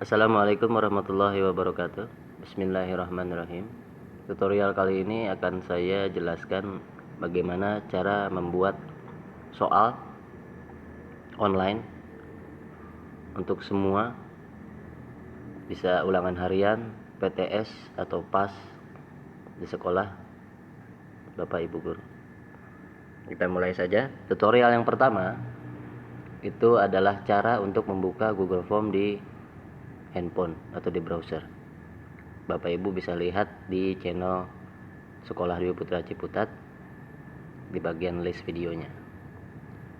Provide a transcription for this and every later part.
Assalamualaikum warahmatullahi wabarakatuh. Bismillahirrahmanirrahim. Tutorial kali ini akan saya jelaskan bagaimana cara membuat soal online untuk semua, bisa ulangan harian, PTS atau PAS di sekolah Bapak Ibu Guru. Kita mulai saja. Tutorial yang pertama itu adalah cara untuk membuka Google Form di handphone atau di browser. Bapak Ibu bisa lihat di channel Sekolah Dwi Putra Ciputat di bagian list videonya.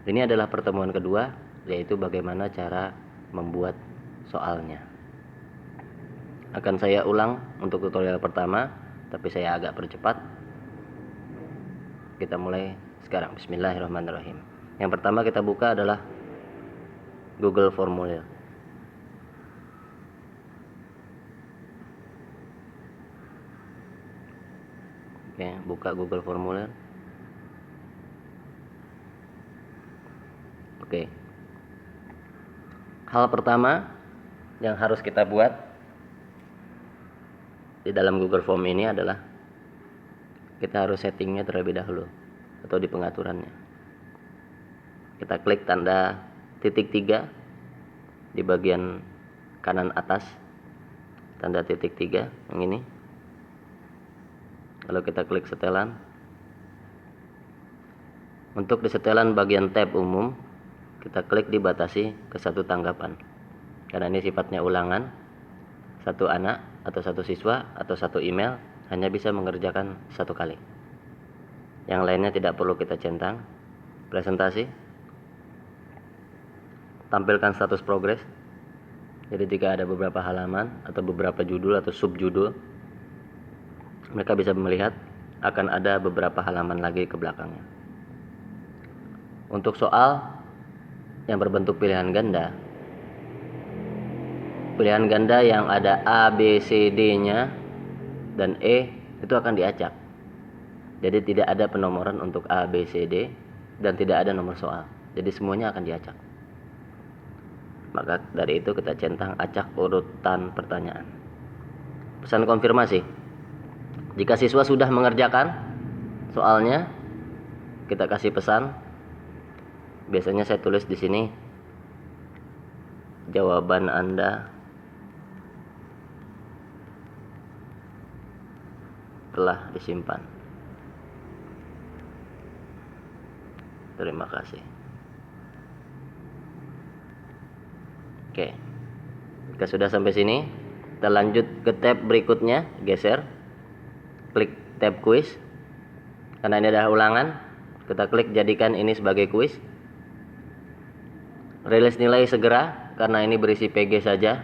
Ini adalah pertemuan kedua, yaitu bagaimana cara membuat soalnya. Akan saya ulang untuk tutorial pertama, tapi saya agak percepat. Kita mulai sekarang. Bismillahirrahmanirrahim. Yang pertama kita buka adalah Google Formulir. Oke, buka Google Formulir. Oke. Hal pertama yang harus kita buat di dalam Google Form ini adalah kita harus settingnya terlebih dahulu atau di pengaturannya. Kita klik tanda titik 3 di bagian kanan atas, tanda titik 3 yang ini. Lalu kita klik setelan. Untuk di setelan bagian tab umum, kita klik dibatasi ke satu tanggapan. Karena ini sifatnya ulangan, satu anak atau satu siswa atau satu email hanya bisa mengerjakan satu kali. Yang lainnya tidak perlu kita centang. Presentasi, tampilkan status progres. Jadi jika ada beberapa halaman atau beberapa judul atau subjudul, mereka bisa melihat akan ada beberapa halaman lagi ke belakangnya. Untuk soal yang berbentuk pilihan ganda yang ada A, B, C, D-nya dan E itu akan diacak. Jadi tidak ada penomoran untuk A, B, C, D dan tidak ada nomor soal. Jadi semuanya akan diacak. Maka dari itu kita centang acak urutan pertanyaan. Pesan konfirmasi. Jika siswa sudah mengerjakan soalnya, kita kasih pesan. Biasanya saya tulis di sini, jawaban Anda telah disimpan. Terima kasih. Oke. Jika sudah sampai sini, kita lanjut ke tab berikutnya, geser. Klik tab quiz. Karena ini adalah ulangan, kita klik jadikan ini sebagai quiz. Rilis nilai segera, karena ini berisi PG saja.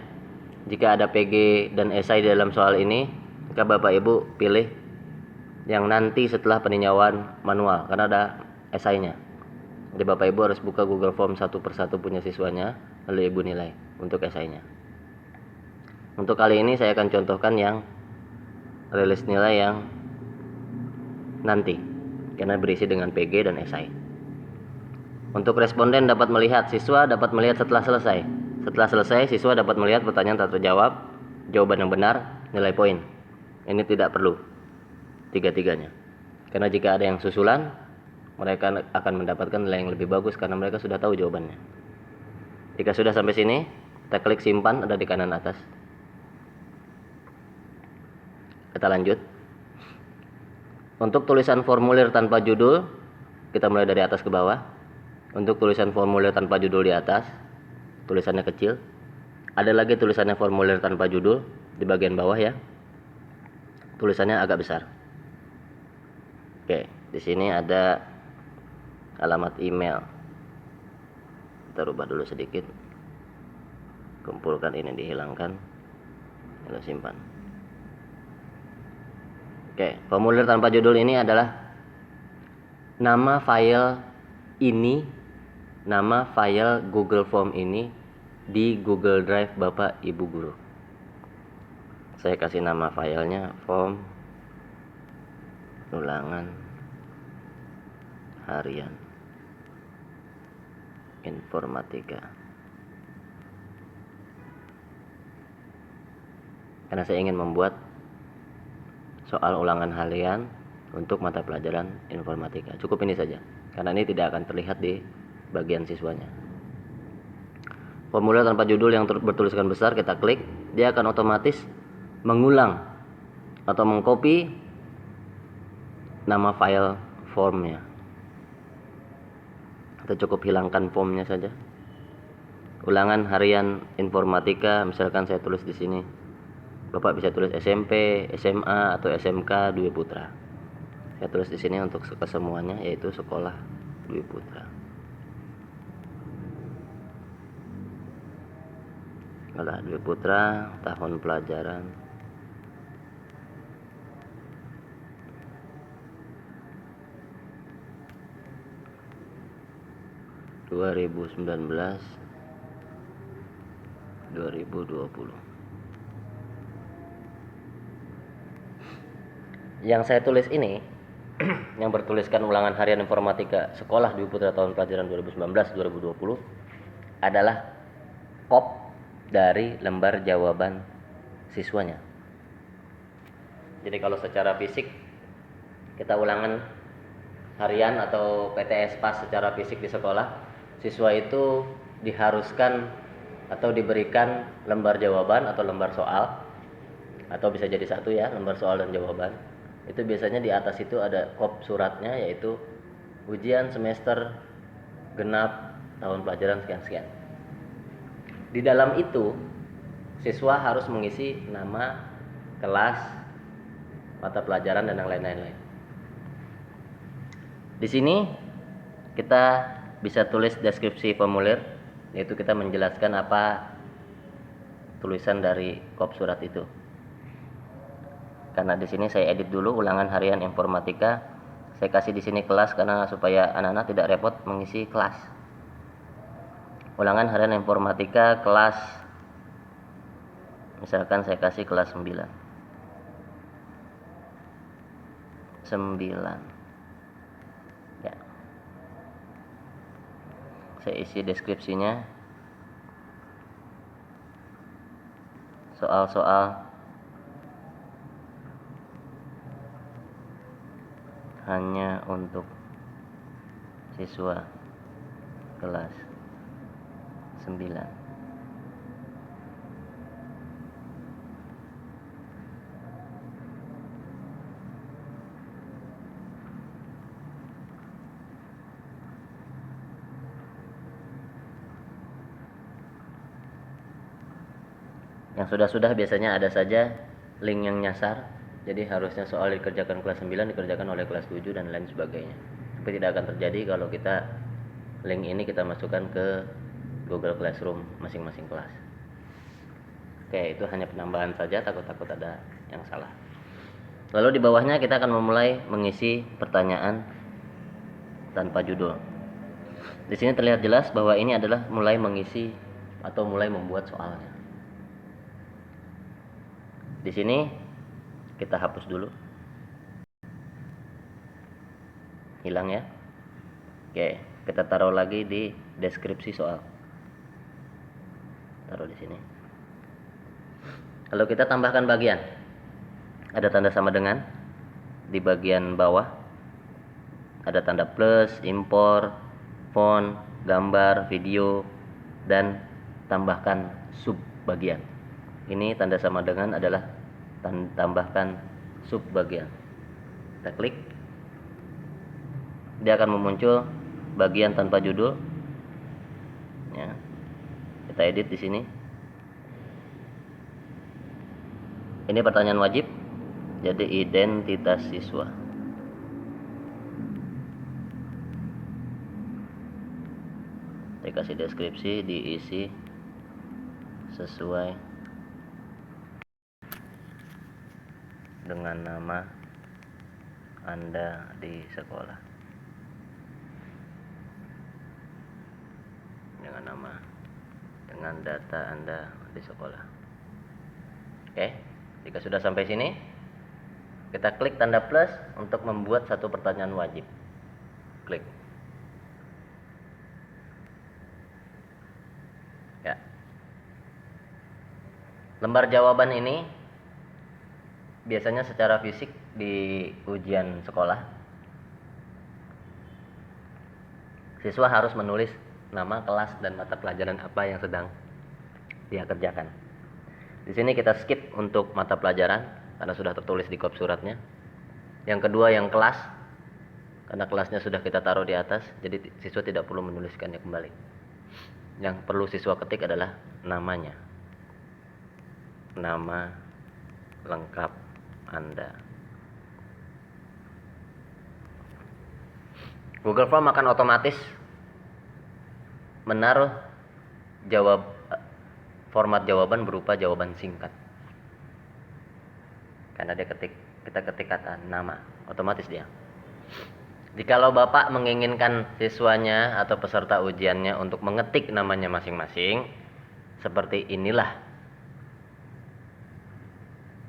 Jika ada PG dan esai di dalam soal ini, maka Bapak Ibu pilih yang nanti setelah peninjauan manual, karena ada esainya. Jadi Bapak Ibu harus buka Google Form satu persatu punya siswanya, lalu Ibu nilai untuk esainya. Untuk kali ini saya akan contohkan yang rilis nilai yang nanti, karena berisi dengan PG dan esai. Untuk responden dapat melihat, siswa dapat melihat setelah selesai. Setelah selesai, siswa dapat melihat pertanyaan tak terjawab, jawaban yang benar, nilai poin. Ini tidak perlu tiga-tiganya. Karena jika ada yang susulan, mereka akan mendapatkan nilai yang lebih bagus karena mereka sudah tahu jawabannya. Jika sudah sampai sini, kita klik simpan, ada di kanan atas. Kita lanjut. Untuk tulisan formulir tanpa judul, kita mulai dari atas ke bawah. Untuk tulisan formulir tanpa judul di atas, tulisannya kecil. Ada lagi tulisannya formulir tanpa judul di bagian bawah ya. Tulisannya agak besar. Oke, di sini ada alamat email. Kita rubah dulu sedikit. Kumpulkan ini, dihilangkan. Lalu simpan. Oke, formulir tanpa judul ini adalah nama file ini, nama file Google Form ini di Google Drive Bapak Ibu Guru. Saya kasih nama filenya form ulangan harian informatika. karena saya ingin membuat soal ulangan harian untuk mata pelajaran informatika. Cukup ini saja, karena ini tidak akan terlihat di bagian siswanya. Formulir tanpa judul yang bertuliskan besar, kita klik, dia akan otomatis mengulang atau mengcopy nama file formnya. Kita cukup hilangkan formnya saja. Ulangan harian informatika, misalkan saya tulis di sini. Bapak bisa tulis SMP, SMA atau SMK Dwi Putra. Saya tulis di sini untuk kesemuanya, yaitu sekolah Dwi Putra. Sekolah Dwi Putra, tahun pelajaran 2019-2020. Yang saya tulis ini yang bertuliskan ulangan harian informatika sekolah Dwi Putra tahun pelajaran 2019-2020 adalah kop dari lembar jawaban siswanya. Jadi kalau secara fisik kita ulangan harian atau PTS pas secara fisik di sekolah, siswa itu diharuskan atau diberikan lembar jawaban atau lembar soal, atau bisa jadi satu ya, lembar soal dan jawaban. Itu biasanya di atas itu ada kop suratnya, yaitu ujian semester genap tahun pelajaran sekian-sekian. Di dalam itu siswa harus mengisi nama, kelas, mata pelajaran dan yang lain-lain. Di sini kita bisa tulis deskripsi formulir, yaitu kita menjelaskan apa tulisan dari kop surat itu. Karena di sini saya edit dulu ulangan harian informatika, saya kasih di sini kelas karena supaya anak-anak tidak repot mengisi kelas. Ulangan harian informatika kelas, misalkan saya kasih kelas 9. Ya. Saya isi deskripsinya. Soal-soal hanya untuk siswa kelas 9. Yang sudah-sudah biasanya ada saja link yang nyasar. Jadi harusnya soal dikerjakan kelas 9 dikerjakan oleh kelas 7 dan lain sebagainya. Tapi tidak akan terjadi kalau kita link ini kita masukkan ke Google Classroom masing-masing kelas. Oke, itu hanya penambahan saja, takut-takut ada yang salah. Lalu di bawahnya kita akan memulai mengisi pertanyaan tanpa judul. Di sini terlihat jelas bahwa ini adalah mulai mengisi atau mulai membuat soalnya. Di sini kita hapus dulu. Hilang ya. Oke, kita taruh lagi di deskripsi soal. Taruh di sini. Lalu kita tambahkan bagian. Ada tanda sama dengan di bagian bawah. Ada tanda plus, impor, font, gambar, video, dan tambahkan sub bagian. Ini tanda sama dengan adalah tambahkan sub bagian. Kita klik. Dia akan memuncul bagian tanpa judul. Ya. Kita edit di sini. Ini pertanyaan wajib, jadi identitas siswa. Saya kasih deskripsi, diisi sesuai dengan nama Anda di sekolah. Dengan data Anda di sekolah. Oke, jika sudah sampai sini, kita klik tanda plus untuk membuat satu pertanyaan wajib. Klik. Ya. Lembar jawaban ini biasanya secara fisik di ujian sekolah, siswa harus menulis nama kelas dan mata pelajaran apa yang sedang dia kerjakan. Di sini kita skip untuk mata pelajaran karena sudah tertulis di kop suratnya. Yang kedua yang kelas, karena kelasnya sudah kita taruh di atas, jadi siswa tidak perlu menuliskannya kembali. Yang perlu siswa ketik adalah namanya, nama lengkap Anda. Google Form akan otomatis menaruh format jawaban berupa jawaban singkat. Karena kita ketik kata nama, otomatis dia. Jikalau Bapak menginginkan siswanya atau peserta ujiannya untuk mengetik namanya masing-masing, seperti inilah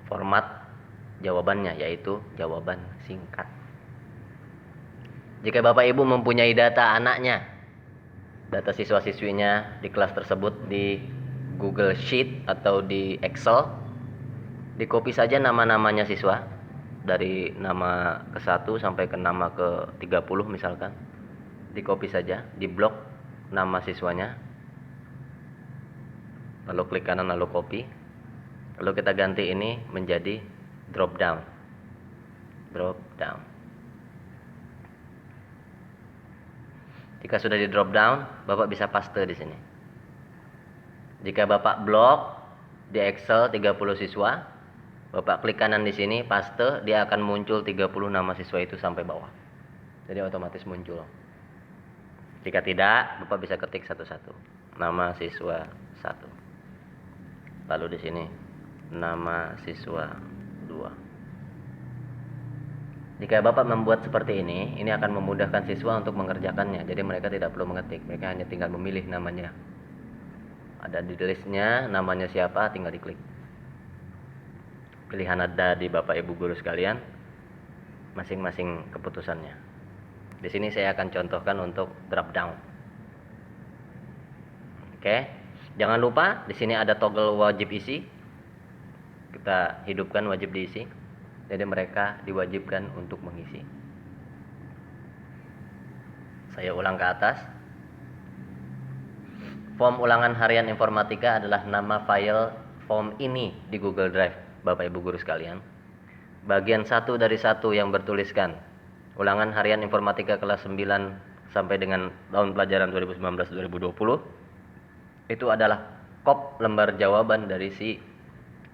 format jawabannya, yaitu jawaban singkat. Jika Bapak Ibu mempunyai data anaknya, data siswa-siswinya di kelas tersebut di Google Sheet atau di Excel, di copy saja nama-namanya siswa dari nama ke-1 sampai ke nama ke-30 misalkan. Di copy saja, di blok nama siswanya. Lalu klik kanan lalu copy. Lalu kita ganti ini menjadi drop down. Drop down. Jika sudah di drop down, Bapak bisa paste di sini. Jika Bapak blok di Excel 30 siswa, Bapak klik kanan di sini, paste, dia akan muncul 30 nama siswa itu sampai bawah. Jadi otomatis muncul. Jika tidak, Bapak bisa ketik satu-satu. Nama siswa 1. Lalu di sini, nama siswa 2. Jika Bapak membuat seperti ini akan memudahkan siswa untuk mengerjakannya. Jadi mereka tidak perlu mengetik, mereka hanya tinggal memilih namanya. Ada di listnya, namanya siapa, tinggal diklik. Pilihan ada di Bapak Ibu guru sekalian, masing-masing keputusannya. Di sini saya akan contohkan untuk drop down. Oke, jangan lupa di sini ada toggle wajib isi. Kita hidupkan wajib diisi. Jadi mereka diwajibkan untuk mengisi. Saya ulang ke atas. Form ulangan harian informatika adalah nama file form ini di Google Drive, Bapak Ibu guru sekalian. Bagian 1 dari 1 yang bertuliskan ulangan harian informatika kelas 9 sampai dengan tahun pelajaran 2019-2020 itu adalah kop lembar jawaban dari si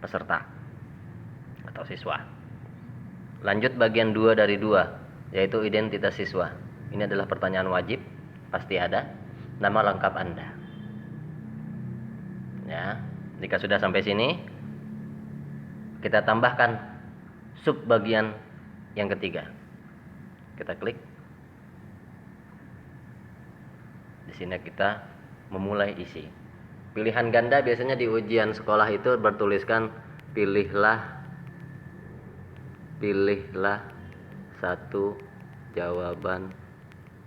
peserta atau siswa. Lanjut bagian 2 dari 2, yaitu identitas siswa. Ini adalah pertanyaan wajib, pasti ada. Nama lengkap Anda. Ya, jika sudah sampai sini, kita tambahkan sub bagian yang ketiga. Kita klik. Di sini kita memulai isi. Pilihan ganda biasanya di ujian sekolah itu bertuliskan pilihlah satu jawaban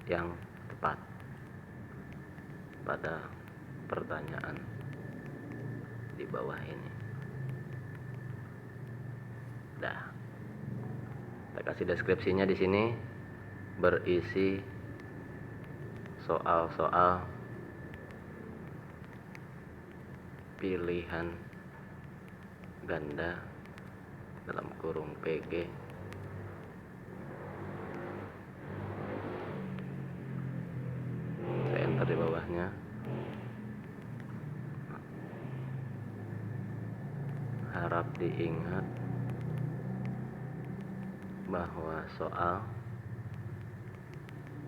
yang tepat pada pertanyaan di bawah ini. Dah. Kita kasih deskripsinya di sini, berisi soal-soal pilihan ganda dalam kurung PG saya enter di bawahnya. Harap diingat bahwa soal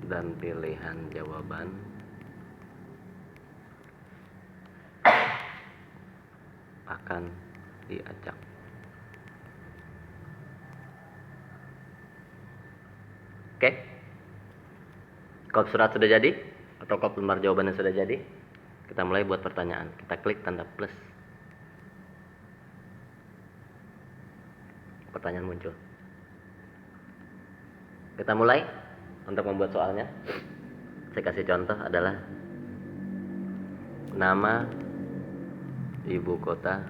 dan pilihan jawaban akan diacak. Oke, kop surat sudah jadi atau kop lembar jawabannya sudah jadi. Kita mulai buat pertanyaan. Kita klik tanda plus. Pertanyaan muncul. Kita mulai untuk membuat soalnya. Saya kasih contoh adalah nama ibu kota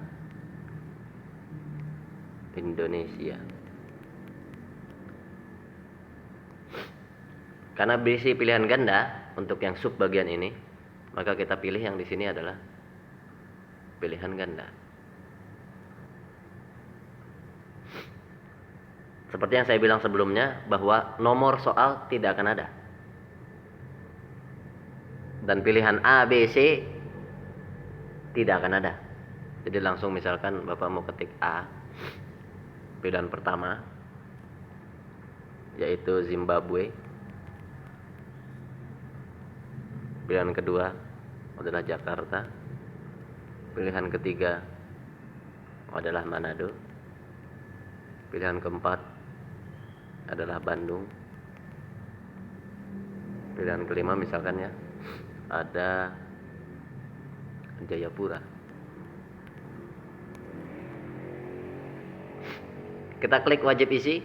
Indonesia. Karena berisi pilihan ganda untuk yang sub bagian ini, maka kita pilih yang di sini adalah pilihan ganda. Seperti yang saya bilang sebelumnya, bahwa nomor soal tidak akan ada. Dan pilihan A, B, C tidak akan ada. Jadi langsung misalkan Bapak mau ketik A, pilihan pertama, yaitu Zimbabwe. Pilihan kedua adalah Jakarta. Pilihan ketiga adalah Manado. Pilihan keempat adalah Bandung. Pilihan kelima misalkan ya, ada Jayapura. Kita klik wajib isi.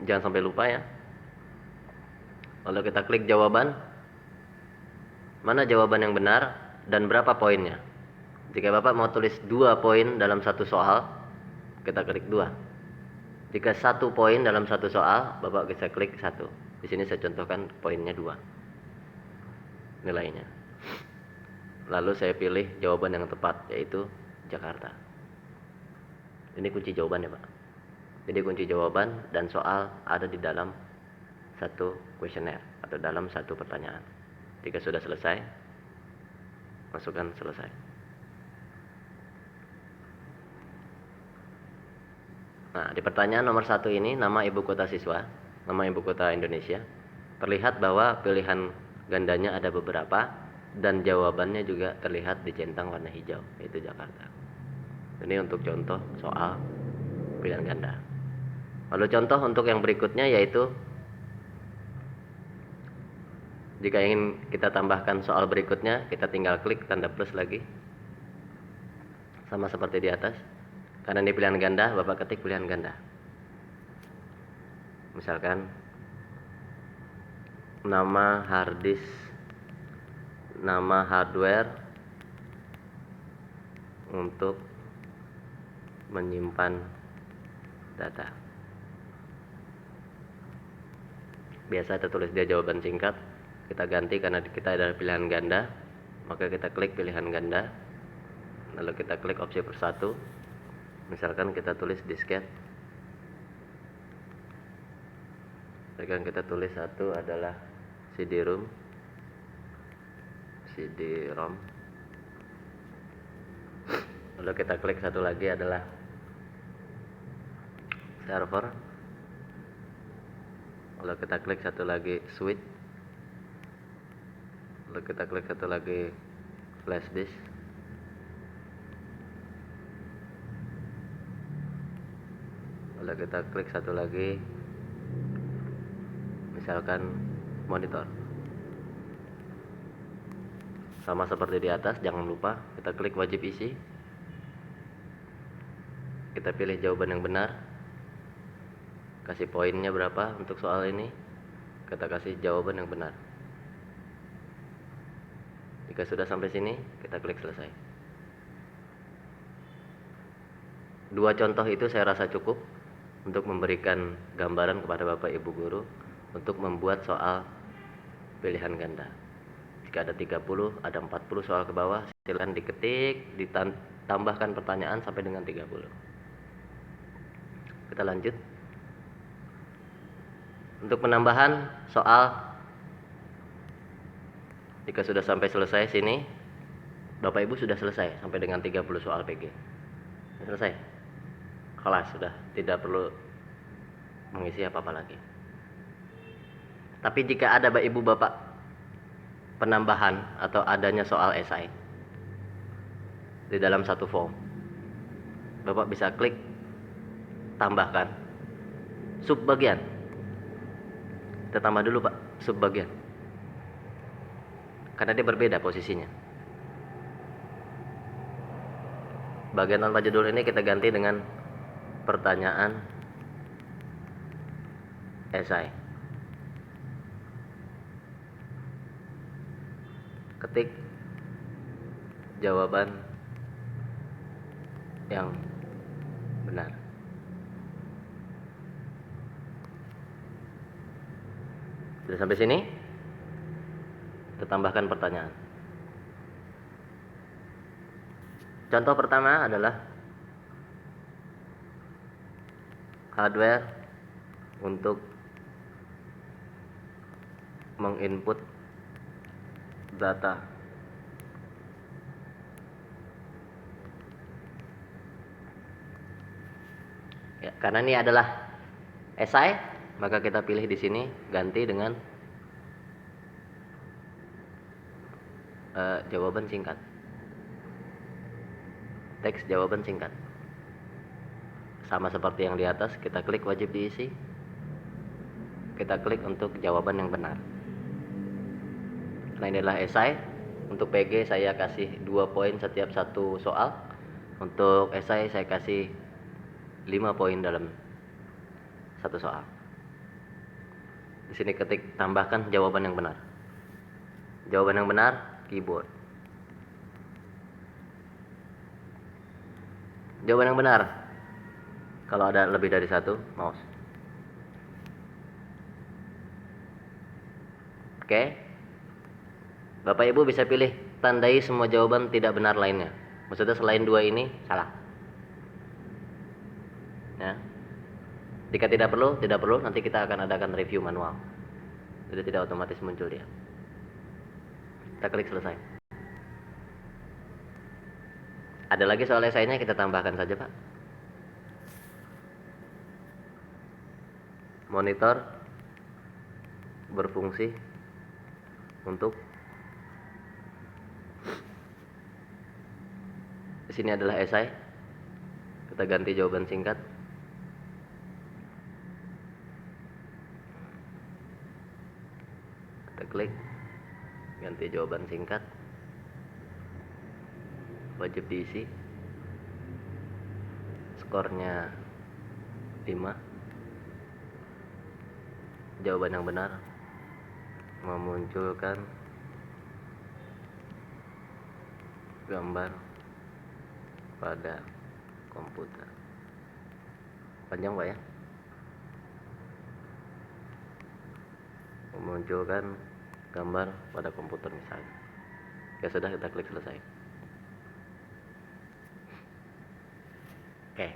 Jangan sampai lupa ya. Lalu kita klik jawaban. Mana jawaban yang benar dan berapa poinnya? Jika Bapak mau tulis 2 poin dalam satu soal, kita klik 2. Jika 1 poin dalam satu soal, Bapak bisa klik 1. Di sini saya contohkan poinnya 2 nilainya. Lalu saya pilih jawaban yang tepat, yaitu Jakarta. Ini kunci jawaban ya Pak. Jadi kunci jawaban dan soal ada di dalam satu kuesioner atau dalam satu pertanyaan. Jika sudah selesai, masukkan selesai. Nah, di pertanyaan nomor 1 ini, nama ibu kota siswa, nama ibu kota Indonesia. Terlihat bahwa pilihan gandanya ada beberapa dan jawabannya juga terlihat dicentang warna hijau, yaitu Jakarta. Ini untuk contoh soal pilihan ganda. Lalu contoh untuk yang berikutnya yaitu jika ingin kita tambahkan soal berikutnya, kita tinggal klik tanda plus lagi. Sama seperti di atas. Karena ini pilihan ganda, Bapak ketik pilihan ganda. Misalkan nama harddisk, nama hardware untuk menyimpan data. Biasa kita tulis dia jawaban singkat. Kita ganti karena kita ada pilihan ganda, maka kita klik pilihan ganda. Lalu kita klik opsi persatu. Misalkan kita tulis disket. Misalkan kita tulis 1 adalah CD-ROM. CD-ROM. Lalu kita klik 1 lagi adalah server. Lalu kita klik 1 lagi switch. Lalu kita klik 1 lagi flash disk. Lalu kita klik 1 lagi misalkan monitor. Sama seperti di atas, jangan lupa kita klik wajib isi. Kita pilih jawaban yang benar. Kasih poinnya berapa untuk soal ini. Kita kasih jawaban yang benar. Jika sudah sampai sini, kita klik selesai. 2 contoh itu saya rasa cukup untuk memberikan gambaran kepada Bapak Ibu guru untuk membuat soal pilihan ganda. Jika ada 30, ada 40 soal ke bawah, silakan diketik, ditambahkan pertanyaan sampai dengan 30. Kita lanjut. Untuk penambahan soal, jika sudah sampai selesai sini, Bapak Ibu sudah selesai sampai dengan 30 soal PG. Selesai. Kelas sudah tidak perlu mengisi apa-apa lagi. Tapi jika ada Bapak Ibu Bapak penambahan atau adanya soal esai di dalam satu form, Bapak bisa klik tambahkan subbagian. Kita tambah dulu Pak subbagian, karena dia berbeda posisinya. Bagian tanpa judul ini kita ganti dengan pertanyaan esai. Ketik jawaban yang benar. Sudah sampai sini? Kita tambahkan pertanyaan. Contoh pertama adalah hardware untuk menginput data. Ya, karena ini adalah esai, maka kita pilih di sini ganti dengan jawaban singkat. Teks jawaban singkat. Sama seperti yang di atas, kita klik wajib diisi. Kita klik untuk jawaban yang benar. Nah, ini adalah esai. Untuk PG saya kasih 2 poin setiap satu soal. Untuk esai saya kasih 5 poin dalam satu soal. Di sini ketik tambahkan jawaban yang benar. Jawaban yang benar keyboard. Jawaban yang benar. Kalau ada lebih dari satu, mouse. Oke. Bapak Ibu bisa pilih tandai semua jawaban tidak benar lainnya. Maksudnya selain 2 ini salah. Ya. Jika tidak perlu, nanti kita akan adakan review manual. Jadi tidak otomatis muncul dia. Kita klik selesai. Ada lagi soal esainya, kita tambahkan saja, Pak. Monitor berfungsi untuk, di sini adalah esai. Kita ganti jawaban singkat. Kita klik ganti jawaban singkat. Wajib diisi. Skornya 5. Jawaban yang benar memunculkan gambar pada komputer. Panjang, Pak, ya? Memunculkan gambar pada komputer misalnya. Ya sudah, kita klik selesai. Oke.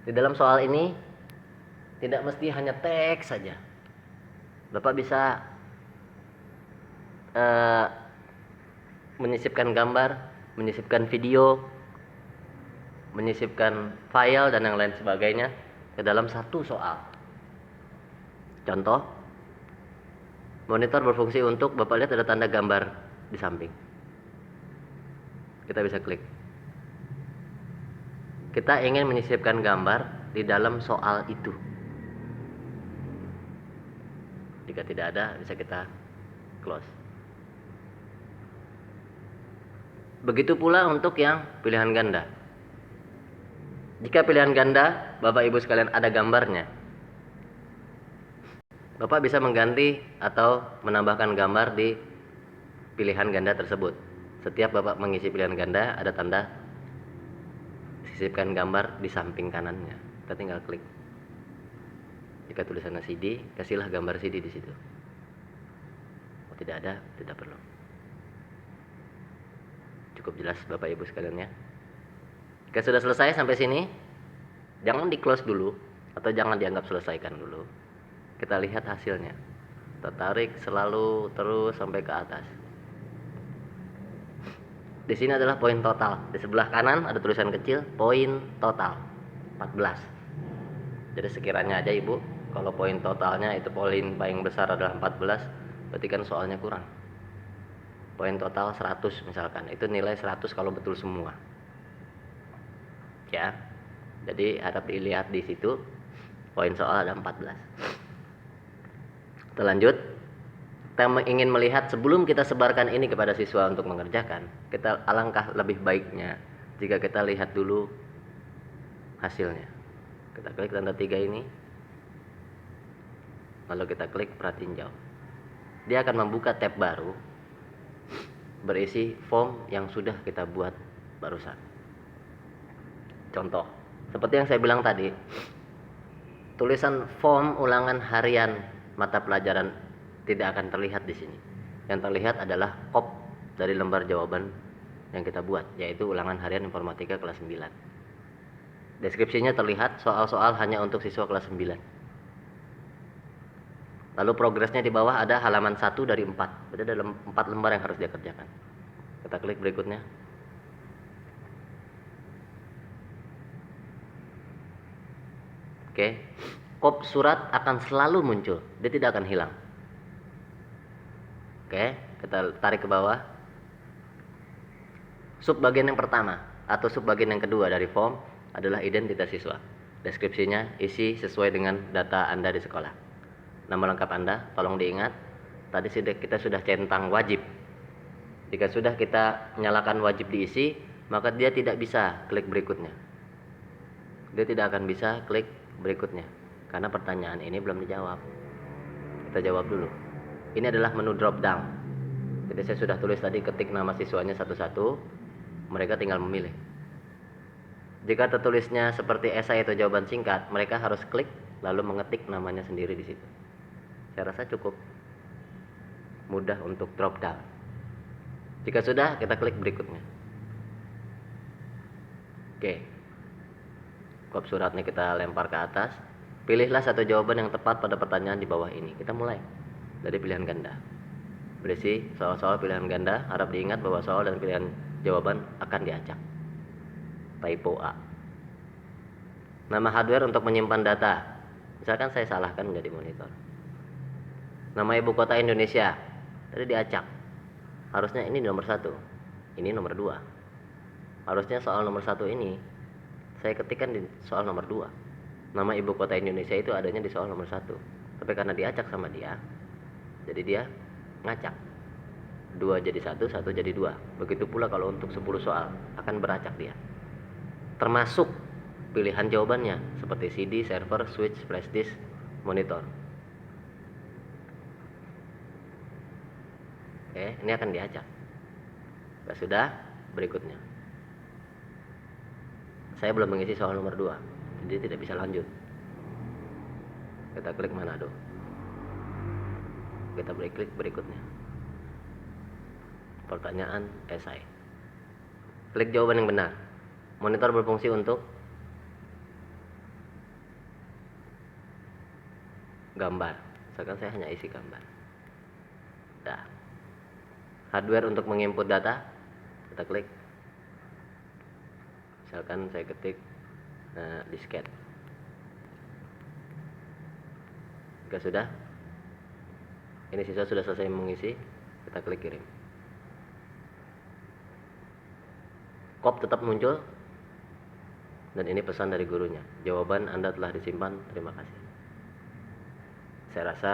Di dalam soal ini tidak mesti hanya teks saja. Bapak bisa menyisipkan gambar, menyisipkan video, menyisipkan file dan yang lain sebagainya ke dalam satu soal. Contoh, monitor berfungsi untuk, Bapak lihat ada tanda gambar di samping. Kita bisa klik. Kita ingin menyisipkan gambar di dalam soal itu. Jika tidak ada, bisa kita close. Begitu pula untuk yang pilihan ganda. Jika pilihan ganda, Bapak Ibu sekalian ada gambarnya, Bapak bisa mengganti atau menambahkan gambar di pilihan ganda tersebut. Setiap Bapak mengisi pilihan ganda, ada tanda sisipkan gambar di samping kanannya. Kita tinggal klik. Jika tulisannya CD, kasihlah gambar CD di situ. Kalau tidak ada, tidak perlu. Cukup jelas Bapak Ibu sekalian, ya. Jika sudah selesai sampai sini, jangan di close dulu atau jangan dianggap selesaikan dulu. Kita lihat hasilnya. Kita tarik selalu terus sampai ke atas. Di sini adalah poin total. Di sebelah kanan ada tulisan kecil poin total 14. Jadi sekiranya aja Ibu, kalau poin totalnya itu poin paling besar adalah 14, berarti kan soalnya kurang. Poin total 100 misalkan, itu nilai 100 kalau betul semua. Ya. Jadi harap dilihat di situ, poin soal ada 14. Kita lanjut. Kita ingin melihat sebelum kita sebarkan ini kepada siswa untuk mengerjakan, kita alangkah lebih baiknya jika kita lihat dulu hasilnya. Kita klik tanda 3 ini, lalu kita klik pratinjau. Dia akan membuka tab baru berisi form yang sudah kita buat barusan. Contoh, Seperti yang saya bilang tadi, tulisan form ulangan harian mata pelajaran tidak akan terlihat di sini. Yang terlihat adalah kop dari lembar jawaban yang kita buat, yaitu ulangan harian informatika kelas 9. Deskripsinya terlihat, soal-soal hanya untuk siswa kelas 9. Lalu progresnya di bawah ada halaman 1 dari 4. Berarti ada 4 lembar yang harus dia kerjakan. Kita klik berikutnya. Oke. Kop surat akan selalu muncul, dia tidak akan hilang. Oke, kita tarik ke bawah. Subbagian yang pertama atau subbagian yang kedua dari form adalah identitas siswa. Deskripsinya isi sesuai dengan data Anda di sekolah. Nama lengkap Anda, tolong diingat. Tadi kita sudah centang wajib. Jika sudah kita nyalakan wajib diisi, maka dia tidak bisa klik berikutnya. Dia tidak akan bisa klik berikutnya, karena pertanyaan ini belum dijawab. Kita jawab dulu. Ini adalah menu drop down. Jadi saya sudah tulis tadi, ketik nama siswanya satu-satu, mereka tinggal memilih. Jika tertulisnya seperti esai atau jawaban singkat, mereka harus klik lalu mengetik namanya sendiri di situ. Saya rasa cukup mudah untuk drop down. Jika sudah, kita klik berikutnya. Oke. Kop suratnya kita lempar ke atas. Pilihlah satu jawaban yang tepat pada pertanyaan di bawah ini. Kita mulai dari pilihan ganda. Berisi soal-soal pilihan ganda. Harap diingat bahwa soal dan pilihan jawaban akan diacak. Typo A. Nama hardware untuk menyimpan data. Misalkan saya salahkan menjadi monitor. Nama ibu kota Indonesia. Tadi diacak. Harusnya ini nomor 1. Ini nomor 2. Harusnya soal nomor 1 ini saya ketikkan di soal nomor 2. Nama ibu kota Indonesia itu adanya di soal nomor 1. Tapi karena diacak sama dia, jadi dia ngacak. 2 jadi 1, 1 jadi 2. Begitu pula kalau untuk 10 soal akan beracak dia. Termasuk pilihan jawabannya seperti CD, server, switch, flash disk, monitor. Oke, ini akan diacak. Sudah, berikutnya. Saya belum mengisi soal nomor 2, jadi tidak bisa lanjut. Kita klik Manado. Kita klik berikutnya. Pertanyaan esai. Klik jawaban yang benar. Monitor berfungsi untuk gambar. Misalkan saya hanya isi gambar. Dah. Hardware untuk menginput data. Kita klik. Misalkan saya ketik disket. Jika sudah, ini siswa sudah selesai mengisi, kita klik kirim. Kop tetap muncul, dan ini pesan dari gurunya. Jawaban Anda telah disimpan, terima kasih. Saya rasa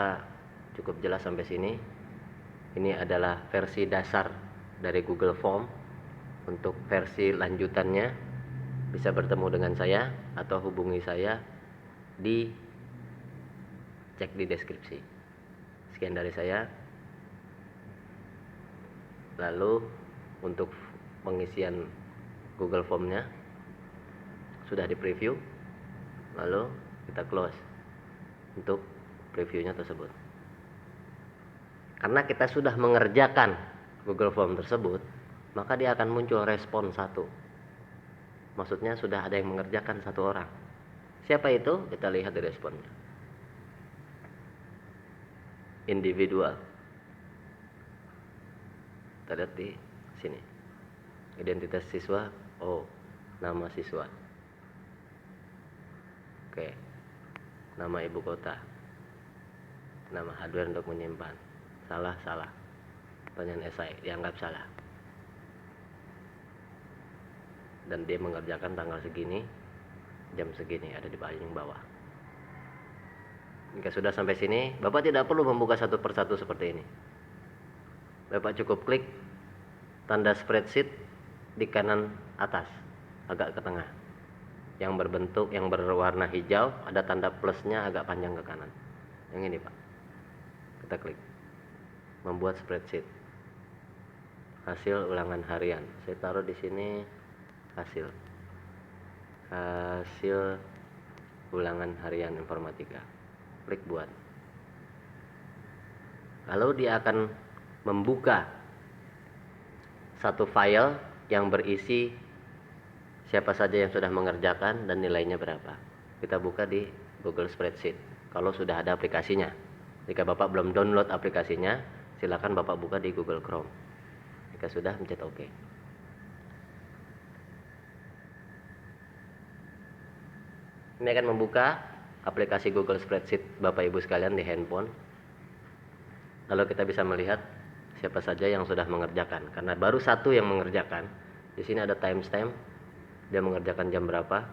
cukup jelas sampai sini. Ini adalah versi dasar dari Google Form. Untuk versi lanjutannya bisa bertemu dengan saya atau hubungi saya cek di deskripsi. Sekian dari saya. Lalu untuk pengisian Google Formnya sudah di preview, lalu kita close untuk previewnya tersebut. Karena kita sudah mengerjakan Google Form tersebut, maka dia akan muncul respon 1. Maksudnya sudah ada yang mengerjakan 1 orang. Siapa itu? Kita lihat di responnya. Individual. Kita lihat di sini. Identitas siswa, nama siswa. Oke. Nama ibu kota. Nama hardware untuk menyimpan. Salah. Pertanyaan esai dianggap salah. Dan dia mengerjakan tanggal segini, jam segini, ada di paling bawah. Jika sudah sampai sini, Bapak tidak perlu membuka satu persatu seperti ini. Bapak cukup klik tanda spreadsheet di kanan atas, agak ke tengah. Yang berwarna hijau, ada tanda plusnya agak panjang ke kanan. Yang ini, Pak. Kita klik. Membuat spreadsheet. Hasil ulangan harian. Saya taruh di sini hasil. hasil ulangan harian informatika. Klik buat. Lalu dia akan membuka satu file yang berisi siapa saja yang sudah mengerjakan dan nilainya berapa. Kita buka di Google Spreadsheet kalau sudah ada aplikasinya. Jika Bapak belum download aplikasinya, silakan Bapak buka di Google Chrome. Jika sudah, pencet OK. Ini akan membuka aplikasi Google Spreadsheet Bapak Ibu sekalian di handphone. Lalu kita bisa melihat siapa saja yang sudah mengerjakan. Karena baru satu yang mengerjakan. Di sini ada timestamp. Dia mengerjakan jam berapa,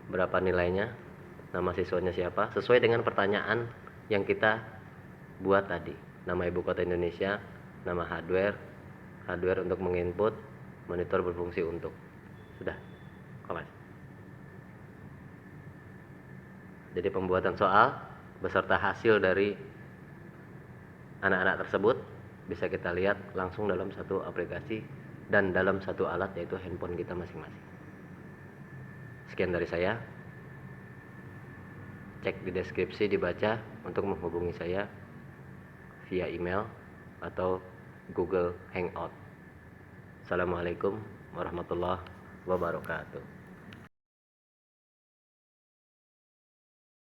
berapa nilainya, nama siswanya siapa, sesuai dengan pertanyaan yang kita buat tadi. Nama ibu kota Indonesia, nama hardware untuk menginput, monitor berfungsi untuk. Sudah, kelas. Jadi pembuatan soal beserta hasil dari anak-anak tersebut bisa kita lihat langsung dalam satu aplikasi dan dalam satu alat, yaitu handphone kita masing-masing. Sekian dari saya. Cek di deskripsi, dibaca untuk menghubungi saya via email atau Google Hangout. Assalamualaikum warahmatullahi wabarakatuh.